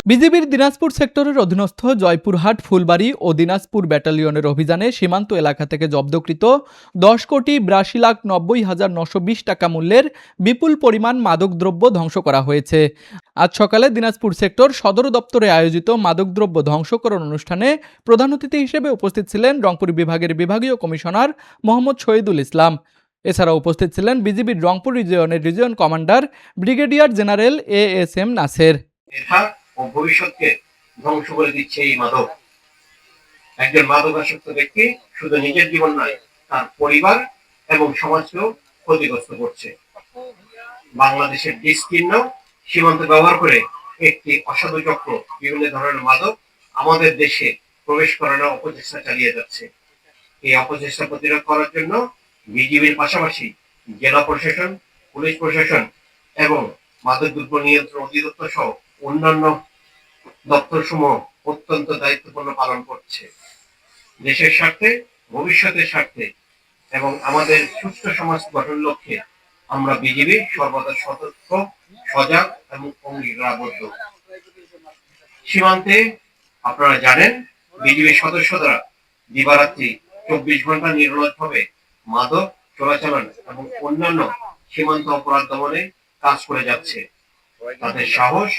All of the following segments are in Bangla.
বিজিবির দিনাজপুর সেক্টরের অধীনস্থ জয়পুরহাট, ফুলবাড়ী ও দিনাজপুর ব্যাটালিয়নের অভিযানে সীমান্ত এলাকা থেকে জব্দকৃত 10,82,90,920 টাকা মূল্যের বিপুল পরিমাণ মাদকদ্রব্য ধ্বংস করা হয়েছে। আজ সকালে দিনাজপুর সেক্টর সদর দপ্তরে আয়োজিত মাদকদ্রব্য ধ্বংসকরণ অনুষ্ঠানে প্রধান অতিথি হিসেবে উপস্থিত ছিলেন রংপুর বিভাগের বিভাগীয় কমিশনার মোহাম্মদ শহীদুল ইসলাম। এছাড়াও উপস্থিত ছিলেন বিজিবির রংপুর রিজিয়নের region commander brigadier general ASM Naser. ও ভবিষ্যৎকে ধ্বংস করে দিচ্ছে এই মাদক। একজন মাদকাসক্ত ব্যক্তি শুধু নিজের জীবন নয়, তার পরিবার এবং সমাজকেও ক্ষতিগ্রস্ত করছে। বাংলাদেশের বিস্তীর্ণ সীমান্ত ব্যবহার করে একটি অসাধু চক্র বিভিন্ন ধরনের মাদক আমাদের দেশে প্রবেশ করানোর অপচেষ্টা চালিয়ে যাচ্ছে। এই অপচেষ্টা প্রতিরোধ করার জন্য বিজিবির পাশাপাশি জেলা প্রশাসন, পুলিশ প্রশাসন এবং মাদকদ্রব্য নিয়ন্ত্রণ অধিদপ্তর সহ অন্যান্য দপ্তরসমূহ অত্যন্ত দায়িত্বপূর্ণ পালন করছে। দেশের স্বার্থে, ভবিষ্যতের স্বার্থে এবং আমাদের সুস্থ সমাজ গঠন লক্ষ্যে আমরা বিজিবি সর্বদা সতর্ক, সজাগ এবং অঙ্গীকারাবদ্ধ। সীমান্তে আপনারা জানেন, বিজিবির সদস্যরা দিবারাত্রি 24 ঘন্টা নিরলসভাবে মাদক চোরাচালান এবং অন্যান্য সীমান্ত অপরাধ দমনে কাজ করে যাচ্ছে। তাদের সাহস,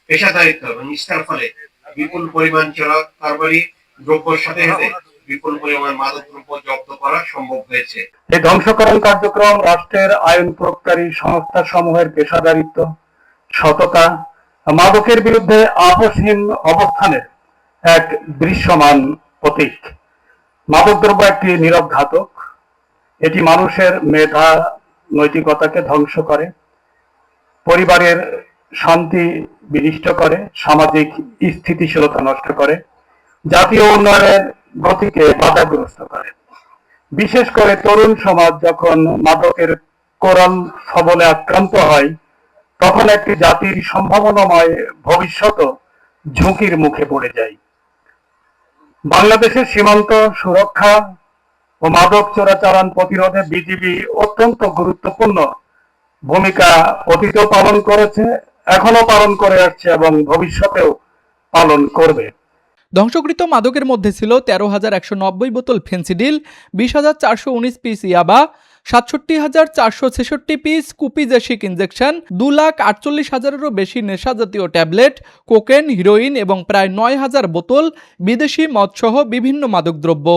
পেশাদারিত্ব এবং নিষ্ঠার ফলে বিপুল পরিমাণ চোরা কারবারি দ্রব্যের সাথে সাথে বিপুল পরিমাণ মাদক দ্রব্য জব্দ করা সম্ভব হয়েছে। এই ধ্বংসকরণ কার্যক্রম রাষ্ট্রের আইন প্রয়োগকারী সংস্থা সমূহের পেশাদারিত্ব, সততা, মাদকের বিরুদ্ধে আপোষহীন অবস্থানের এক দৃশ্যমান প্রতীক। মাদকদ্রব্য একটি নীরব ঘাতক। এটি মানুষের মেধা, নৈতিকতাকে ধ্বংস করে, পরিবারের শান্তি বিনষ্ট করে, সামাজিক স্থিতিশীলতা নষ্ট করে, জাতীয় উন্নয়নের গতিকে বাধাগ্রস্ত করে। বিশেষ করে তরুণ সমাজ যখন মাদকের কোরাল সবলে আক্রান্ত হয়, তখন একটি জাতির সম্ভাবনাময় ভবিষ্যৎ ঝুঁকির মুখে পড়ে যায়। বাংলাদেশের সীমান্ত সুরক্ষা ও মাদক চোরাচালান প্রতিরোধে বিজিবি অত্যন্ত গুরুত্বপূর্ণ ভূমিকা অতীতেও পালন করেছে, এখনো পালন করে আসছে এবং ভবিষ্যতেও পালন করবে। ধ্বংসকৃত মাদকের মধ্যে ছিল 13,190 বোতল ফেন্সিডিল, 20,419 পিস ইয়াবা, 67,466 পিস কুপিজেসিক ইনজেকশন, 2,48,000-এরও বেশি নেশা জাতীয় ট্যাবলেট, কোকেন, হিরোইন এবং প্রায় 9,000 বোতল বিদেশি মদসহ বিভিন্ন মাদকদ্রব্য।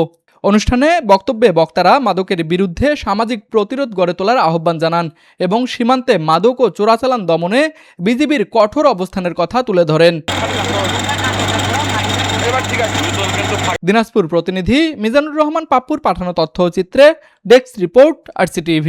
অনুষ্ঠানে বক্তব্যে বক্তারা মাদকের বিরুদ্ধে সামাজিক প্রতিরোধ গড়ে তোলার আহ্বান জানান এবং সীমান্তে মাদক ও চোরাচালান দমনে বিজিবির কঠোর অবস্থানের কথা তুলে ধরেন। দিনাজপুর প্রতিনিধি মিজানুর রহমান পাপ্পুর পাঠানো তথ্যচিত্রে ডেস্ক রিপোর্ট, RCTV।